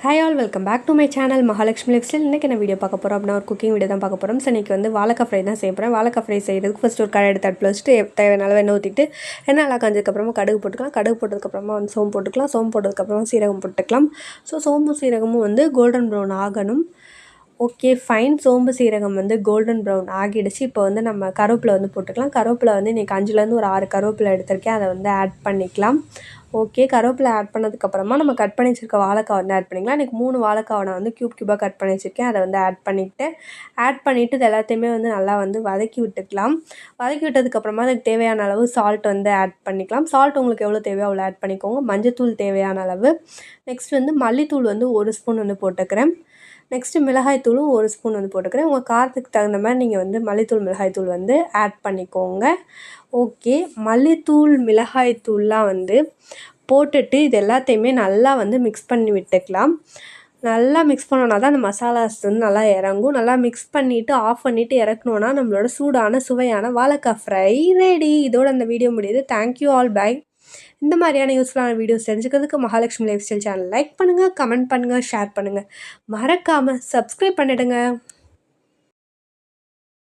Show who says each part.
Speaker 1: Hi all welcome back to my channel Mahalakshmi lifestyle. இன்றைக்கி என்ன video பார்க்க போகிறோம் அப்படின்னா ஒரு குக்கிங் வீடியோ தான் பார்க்க போகிறோம். ஸோ இன்றைக்கி வந்து வாழைக்காய் ஃப்ரை தான் செய்ய போகிறேன். வாழைக்காய் ஃப்ரை செய்கிறதுக்கு ஃபஸ்ட்டு ஒரு கடாய் எடுத்து அடுப்பில் வச்சுட்டு தேவையான அளவு எண்ணெய் ஊற்றிட்டு எண்ணெய் நல்லா காஞ்சதுக்கப்புறமா கடுகு போட்டுக்கலாம். கடுகு போட்டதுக்கப்புறமா வந்து சோம்பு போட்டுக்கலாம். சோம்பு போட்டதுக்கப்புறமா சீரகம் போட்டுக்கலாம். ஸோ சோம்பு சீரகமும் வந்து கோல்டன் ப்ரௌன் ஆகணும். Okay fine. சோம்பு சீரகம் வந்து கோல்டன் ப்ரௌன் ஆகிடுச்சு. இப்போ வந்து நம்ம கருவேப்பிலை வந்து போட்டுக்கலாம். கருவேப்பிலை வந்து இன்றைக்கி 5லேருந்து ஒரு 6 கருவேப்பிலை எடுத்திருக்கேன். அதை வந்து ஆட் பண்ணிக்கலாம். ஓகே கருவேப்பிலை ஆட் பண்ணதுக்கப்புறமா நம்ம கட் பண்ணி வச்சுருக்க வாழைக்காய் வந்து ஆட் பண்ணிக்கலாம். இன்றைக்கி 3 வாழைக்காவை நான் வந்து க்யூபாக கட் பண்ணி வச்சுருக்கேன். அதை வந்து ஆட் பண்ணிவிட்டு இது எல்லாத்தையுமே வந்து நல்லா வந்து வதக்கி விட்டுக்கலாம். வதக்கி விட்டதுக்கப்புறமா அதுக்கு தேவையான அளவு சால்ட் வந்து ஆட் பண்ணிக்கலாம். சால்ட் உங்களுக்கு எவ்வளோ தேவையோ அவ்வளோ ஆட் பண்ணிக்கோங்க. மஞ்சத்தூள் தேவையான அளவு. நெக்ஸ்ட் வந்து மல்லித்தூள் வந்து 1 ஸ்பூன் வந்து போட்டுக்கிறேன். நெக்ஸ்ட்டு மிளகாய்த்தூளும் 1 ஸ்பூன் வந்து போட்டுக்கிறேன். உங்கள் காரத்துக்கு தகுந்த மாதிரி நீங்கள் வந்து மல்லித்தூள் மிளகாய்த்தூள் வந்து ஆட் பண்ணிக்கோங்க. ஓகே மல்லித்தூள் மிளகாய்த்தூள்லாம் வந்து போட்டுட்டு இது எல்லாத்தையுமே நல்லா வந்து மிக்ஸ் பண்ணி விட்டுக்கலாம். நல்லா மிக்ஸ் பண்ணோன்னா தான் அந்த மசாலாஸ் வந்து நல்லா இறங்கும். நல்லா மிக்ஸ் பண்ணிவிட்டு ஆஃப் பண்ணிவிட்டு இறக்குனோன்னா நம்மளோட சூடான சுவையான வாழைக்காய் ஃப்ரை ரெடி. இதோட அந்த வீடியோ முடியுது. Thank you all bye. இந்த மாதிரியான யூஸ்ஃபுல்லான வீடியோஸ் தெரிஞ்சுக்கிறதுக்கு Mahalakshmi life style channel like பண்ணுங்கள், கமெண்ட் பண்ணுங்கள், ஷேர் பண்ணுங்கள். மறக்காமல் சப்ஸ்கிரைப் பண்ணிவிடுங்க.